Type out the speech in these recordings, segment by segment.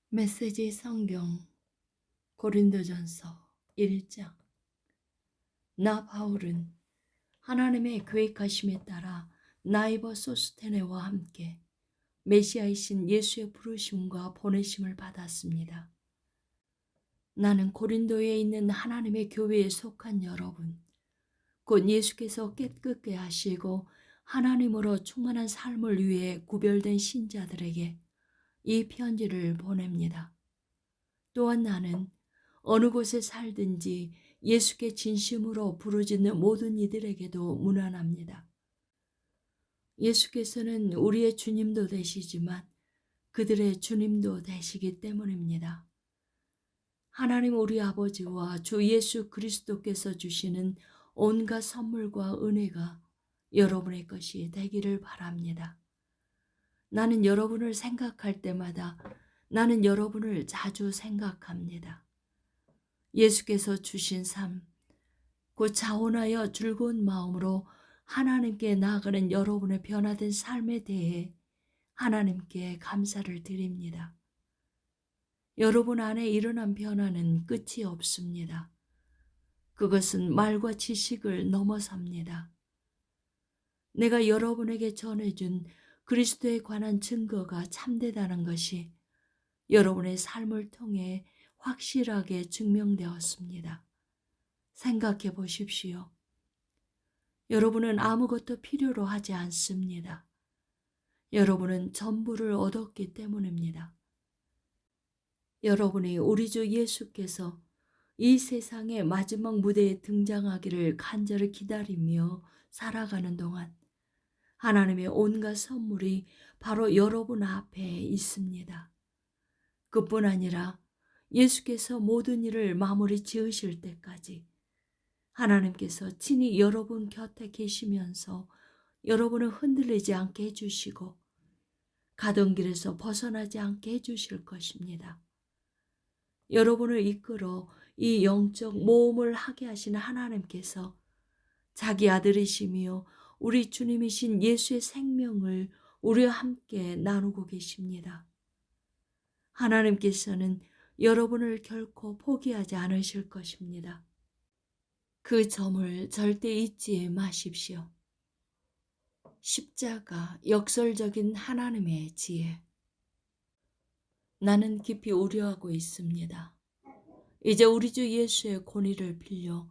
메시지 성경 고린도전서 1장. 나 바울은 하나님의 계획하심에 따라 나이버 소스테네와 함께 메시아이신 예수의 부르심과 보내심을 받았습니다. 나는 고린도에 있는 하나님의 교회에 속한 여러분, 곧 예수께서 깨끗게 하시고 하나님으로 충만한 삶을 위해 구별된 신자들에게 이 편지를 보냅니다. 또한 나는 어느 곳에 살든지 예수께 진심으로 부르짖는 모든 이들에게도 문안합니다. 예수께서는 우리의 주님도 되시지만 그들의 주님도 되시기 때문입니다. 하나님 우리 아버지와 주 예수 그리스도께서 주시는 온갖 선물과 은혜가 여러분의 것이 되기를 바랍니다. 나는 여러분을 생각할 때마다 나는 여러분을 자주 생각합니다. 예수께서 주신 삶, 곧 자원하여 즐거운 마음으로 하나님께 나아가는 여러분의 변화된 삶에 대해 하나님께 감사를 드립니다. 여러분 안에 일어난 변화는 끝이 없습니다. 그것은 말과 지식을 넘어섭니다. 내가 여러분에게 전해준 그리스도에 관한 증거가 참되다는 것이 여러분의 삶을 통해 확실하게 증명되었습니다. 생각해 보십시오. 여러분은 아무것도 필요로 하지 않습니다. 여러분은 전부를 얻었기 때문입니다. 여러분이 우리 주 예수께서 이 세상의 마지막 무대에 등장하기를 간절히 기다리며 살아가는 동안 하나님의 온갖 선물이 바로 여러분 앞에 있습니다. 그뿐 아니라 예수께서 모든 일을 마무리 지으실 때까지 하나님께서 친히 여러분 곁에 계시면서 여러분을 흔들리지 않게 해주시고 가던 길에서 벗어나지 않게 해주실 것입니다. 여러분을 이끌어 이 영적 모험을 하게 하시는 하나님께서 자기 아들이시며 우리 주님이신 예수의 생명을 우리와 함께 나누고 계십니다. 하나님께서는 여러분을 결코 포기하지 않으실 것입니다. 그 점을 절대 잊지 마십시오. 십자가, 역설적인 하나님의 지혜. 나는 깊이 우려하고 있습니다. 이제 우리 주 예수의 권위를 빌려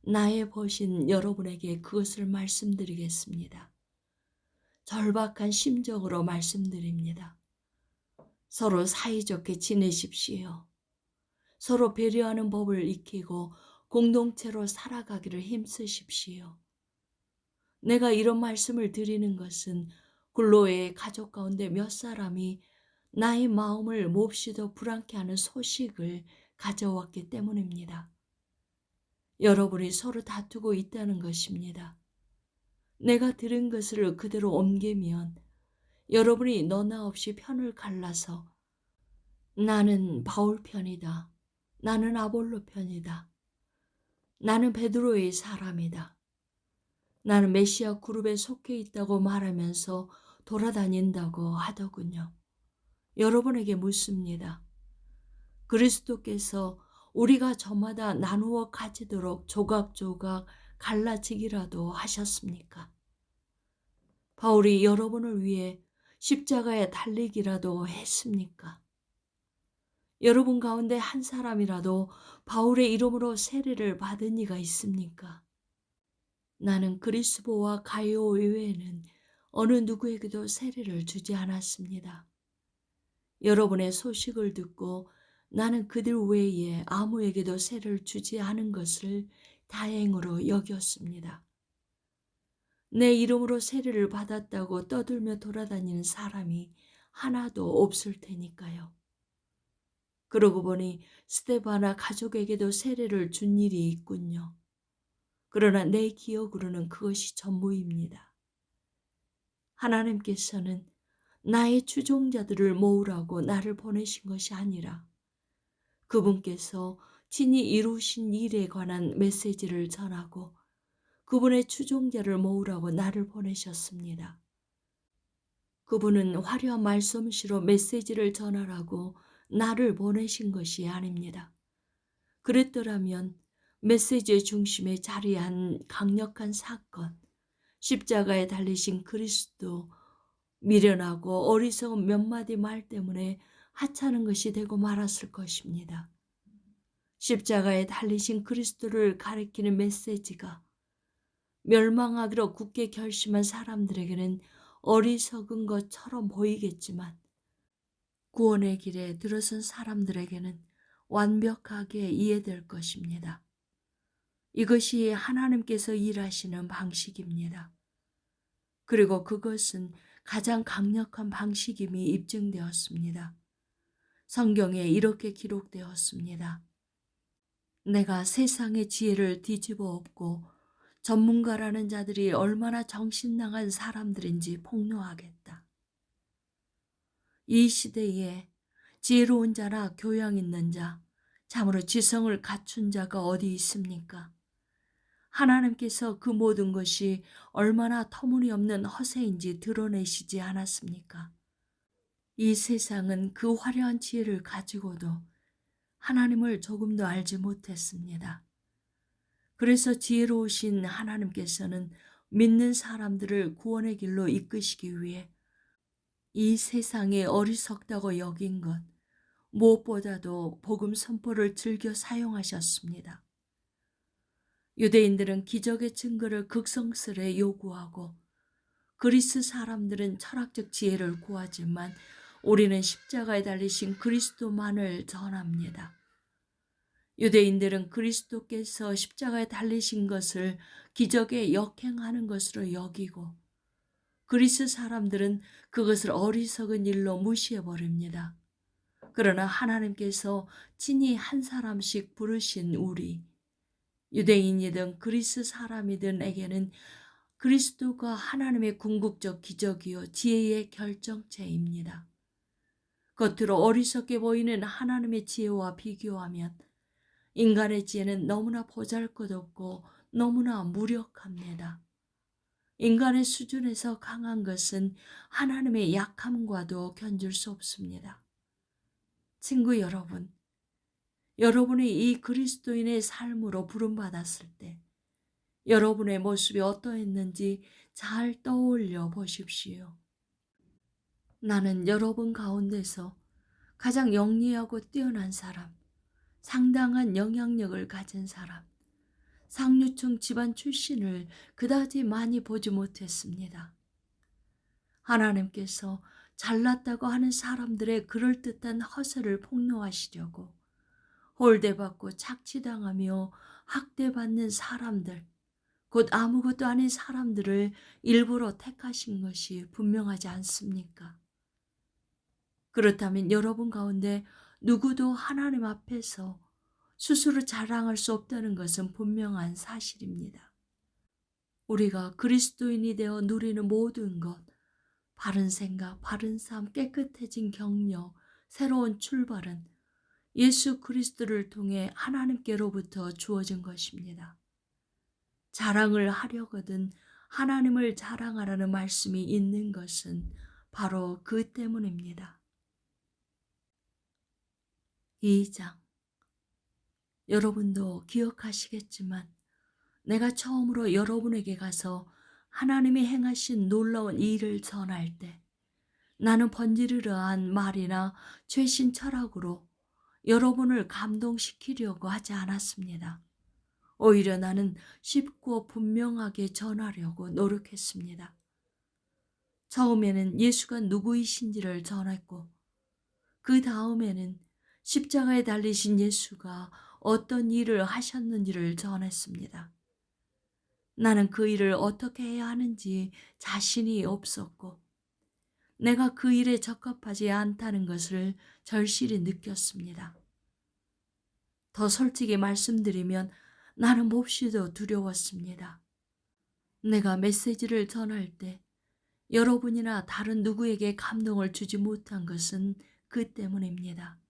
나의 벗인 여러분에게 그것을 말씀드리겠습니다. 절박한 심정으로 말씀드립니다. 서로 사이좋게 지내십시오. 서로 배려하는 법을 익히고 공동체로 살아가기를 힘쓰십시오. 내가 이런 말씀을 드리는 것은 굴로의 가족 가운데 몇 사람이 나의 마음을 몹시도 불안케 하는 소식을 가져왔기 때문입니다. 여러분이 서로 다투고 있다는 것입니다. 내가 들은 것을 그대로 옮기면 여러분이 너나 없이 편을 갈라서 나는 바울 편이다. 나는 아볼로 편이다. 나는 베드로의 사람이다. 나는 메시아 그룹에 속해 있다고 말하면서 돌아다닌다고 하더군요. 여러분에게 묻습니다. 그리스도께서 우리가 저마다 나누어 가지도록 조각조각 갈라지기라도 하셨습니까? 바울이 여러분을 위해 십자가에 달리기라도 했습니까? 여러분 가운데 한 사람이라도 바울의 이름으로 세례를 받은 이가 있습니까? 나는 그리스보와 가이오 외에는 어느 누구에게도 세례를 주지 않았습니다. 여러분의 소식을 듣고 나는 그들 외에 아무에게도 세례를 주지 않은 것을 다행으로 여겼습니다. 내 이름으로 세례를 받았다고 떠들며 돌아다니는 사람이 하나도 없을 테니까요. 그러고 보니 스데바나 가족에게도 세례를 준 일이 있군요. 그러나 내 기억으로는 그것이 전부입니다. 하나님께서는 나의 추종자들을 모으라고 나를 보내신 것이 아니라 그분께서 친히 이루신 일에 관한 메시지를 전하고 그분의 추종자를 모으라고 나를 보내셨습니다. 그분은 화려한 말솜씨로 메시지를 전하라고 나를 보내신 것이 아닙니다. 그랬더라면 메시지의 중심에 자리한 강력한 사건, 십자가에 달리신 그리스도, 미련하고 어리석은 몇 마디 말 때문에 하찮은 것이 되고 말았을 것입니다. 십자가에 달리신 그리스도를 가리키는 메시지가 멸망하기로 굳게 결심한 사람들에게는 어리석은 것처럼 보이겠지만 구원의 길에 들어선 사람들에게는 완벽하게 이해될 것입니다. 이것이 하나님께서 일하시는 방식입니다. 그리고 그것은 가장 강력한 방식임이 입증되었습니다. 성경에 이렇게 기록되었습니다. 내가 세상의 지혜를 뒤집어 엎고 전문가라는 자들이 얼마나 정신나간 사람들인지 폭로하겠다. 이 시대에 지혜로운 자나 교양 있는 자, 참으로 지성을 갖춘 자가 어디 있습니까? 하나님께서 그 모든 것이 얼마나 터무니없는 허세인지 드러내시지 않았습니까? 이 세상은 그 화려한 지혜를 가지고도 하나님을 조금도 알지 못했습니다. 그래서 지혜로우신 하나님께서는 믿는 사람들을 구원의 길로 이끄시기 위해 이 세상에 어리석다고 여긴 것, 무엇보다도 복음 선포를 즐겨 사용하셨습니다. 유대인들은 기적의 증거를 극성스레 요구하고 그리스 사람들은 철학적 지혜를 구하지만 우리는 십자가에 달리신 그리스도만을 전합니다. 유대인들은 그리스도께서 십자가에 달리신 것을 기적에 역행하는 것으로 여기고 그리스 사람들은 그것을 어리석은 일로 무시해버립니다. 그러나 하나님께서 친히 한 사람씩 부르신 우리, 유대인이든 그리스 사람이든에게는 그리스도가 하나님의 궁극적 기적이요 지혜의 결정체입니다. 겉으로 어리석게 보이는 하나님의 지혜와 비교하면 인간의 지혜는 너무나 보잘것없고 너무나 무력합니다. 인간의 수준에서 강한 것은 하나님의 약함과도 견줄 수 없습니다. 친구 여러분, 여러분이 이 그리스도인의 삶으로 부름받았을 때 여러분의 모습이 어떠했는지 잘 떠올려 보십시오. 나는 여러분 가운데서 가장 영리하고 뛰어난 사람, 상당한 영향력을 가진 사람, 상류층 집안 출신을 그다지 많이 보지 못했습니다. 하나님께서 잘났다고 하는 사람들의 그럴듯한 허세를 폭로하시려고 홀대받고 착취당하며 학대받는 사람들, 곧 아무것도 아닌 사람들을 일부러 택하신 것이 분명하지 않습니까? 그렇다면 여러분 가운데 누구도 하나님 앞에서 스스로 자랑할 수 없다는 것은 분명한 사실입니다. 우리가 그리스도인이 되어 누리는 모든 것, 바른 생각, 바른 삶, 깨끗해진 경력, 새로운 출발은 예수 그리스도를 통해 하나님께로부터 주어진 것입니다. 자랑을 하려거든 하나님을 자랑하라는 말씀이 있는 것은 바로 그 때문입니다. 2장. 여러분도 기억하시겠지만 내가 처음으로 여러분에게 가서 하나님이 행하신 놀라운 일을 전할 때 나는 번지르르한 말이나 최신 철학으로 여러분을 감동시키려고 하지 않았습니다. 오히려 나는 쉽고 분명하게 전하려고 노력했습니다. 처음에는 예수가 누구이신지를 전했고 그 다음에는 십자가에 달리신 예수가 어떤 일을 하셨는지를 전했습니다. 나는 그 일을 어떻게 해야 하는지 자신이 없었고 내가 그 일에 적합하지 않다는 것을 절실히 느꼈습니다. 더 솔직히 말씀드리면 나는 몹시도 두려웠습니다. 내가 메시지를 전할 때 여러분이나 다른 누구에게 감동을 주지 못한 것은 그 때문입니다.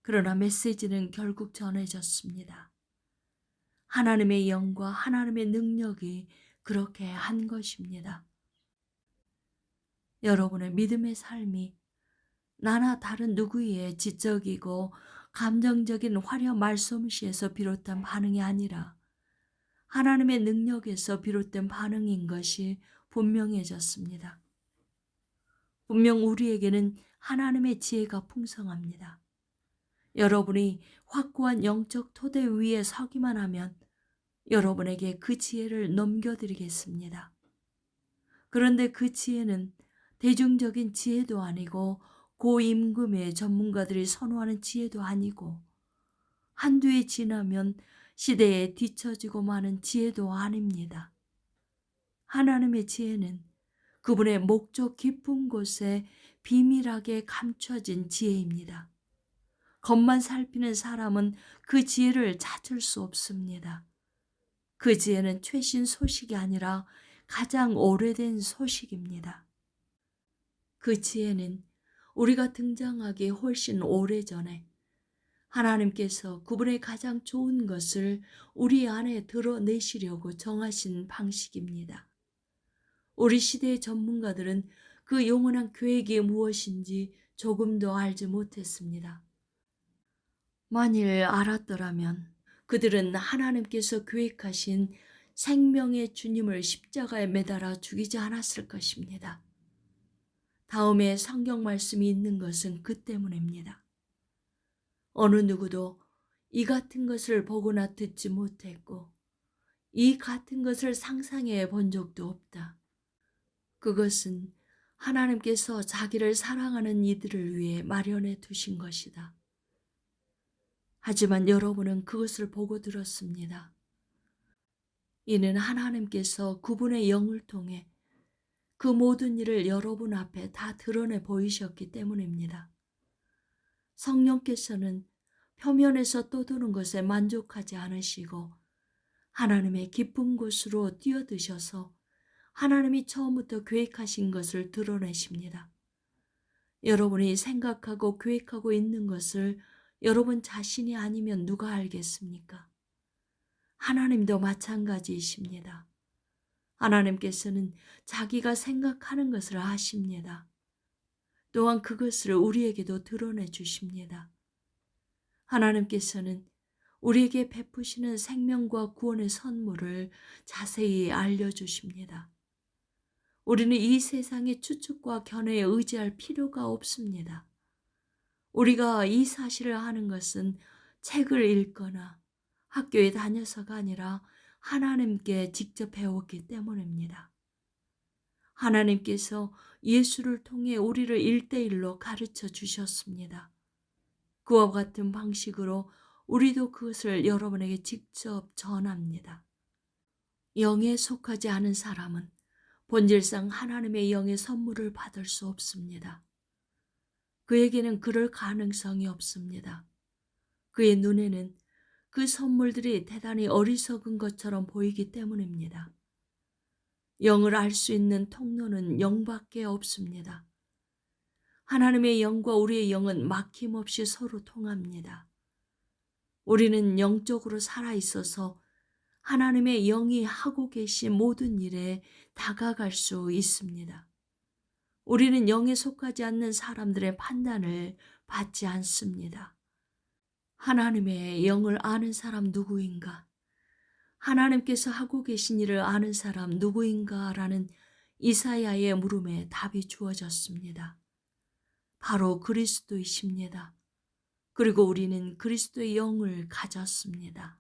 그러나 메시지는 결국 전해졌습니다. 하나님의 영과 하나님의 능력이 그렇게 한 것입니다. 여러분의 믿음의 삶이 나나 다른 누구의 지적이고 감정적인 화려 말솜씨에서 비롯한 반응이 아니라 하나님의 능력에서 비롯된 반응인 것이 분명해졌습니다. 분명 우리에게는 하나님의 지혜가 풍성합니다. 여러분이 확고한 영적 토대 위에 서기만 하면 여러분에게 그 지혜를 넘겨드리겠습니다. 그런데 그 지혜는 대중적인 지혜도 아니고 고임금의 전문가들이 선호하는 지혜도 아니고 한두 해 지나면 시대에 뒤처지고 마는 지혜도 아닙니다. 하나님의 지혜는 그분의 목적 깊은 곳에 비밀하게 감춰진 지혜입니다. 겉만 살피는 사람은 그 지혜를 찾을 수 없습니다. 그 지혜는 최신 소식이 아니라 가장 오래된 소식입니다. 그 지혜는 우리가 등장하기 훨씬 오래전에 하나님께서 그분의 가장 좋은 것을 우리 안에 드러내시려고 정하신 방식입니다. 우리 시대의 전문가들은 그 영원한 계획이 무엇인지 조금도 알지 못했습니다. 만일 알았더라면 그들은 하나님께서 계획하신 생명의 주님을 십자가에 매달아 죽이지 않았을 것입니다. 다음에 성경 말씀이 있는 것은 그 때문입니다. 어느 누구도 이 같은 것을 보거나 듣지 못했고 이 같은 것을 상상해 본 적도 없다. 그것은 하나님께서 자기를 사랑하는 이들을 위해 마련해 두신 것이다. 하지만 여러분은 그것을 보고 들었습니다. 이는 하나님께서 그분의 영을 통해 그 모든 일을 여러분 앞에 다 드러내 보이셨기 때문입니다. 성령께서는 표면에서 떠도는 것에 만족하지 않으시고 하나님의 깊은 곳으로 뛰어드셔서 하나님이 처음부터 계획하신 것을 드러내십니다. 여러분이 생각하고 계획하고 있는 것을 여러분 자신이 아니면 누가 알겠습니까? 하나님도 마찬가지이십니다. 하나님께서는 자기가 생각하는 것을 아십니다. 또한 그것을 우리에게도 드러내 주십니다. 하나님께서는 우리에게 베푸시는 생명과 구원의 선물을 자세히 알려주십니다. 우리는 이 세상의 추측과 견해에 의지할 필요가 없습니다. 우리가 이 사실을 아는 것은 책을 읽거나 학교에 다녀서가 아니라 하나님께 직접 배웠기 때문입니다. 하나님께서 예수를 통해 우리를 1:1로 가르쳐 주셨습니다. 그와 같은 방식으로 우리도 그것을 여러분에게 직접 전합니다. 영에 속하지 않은 사람은 본질상 하나님의 영의 선물을 받을 수 없습니다. 그에게는 그럴 가능성이 없습니다. 그의 눈에는 그 선물들이 대단히 어리석은 것처럼 보이기 때문입니다. 영을 알 수 있는 통로는 영밖에 없습니다. 하나님의 영과 우리의 영은 막힘없이 서로 통합니다. 우리는 영적으로 살아있어서 하나님의 영이 하고 계신 모든 일에 다가갈 수 있습니다. 우리는 영에 속하지 않는 사람들의 판단을 받지 않습니다. 하나님의 영을 아는 사람 누구인가? 하나님께서 하고 계신 일을 아는 사람 누구인가? 라는 이사야의 물음에 답이 주어졌습니다. 바로 그리스도이십니다. 그리고 우리는 그리스도의 영을 가졌습니다.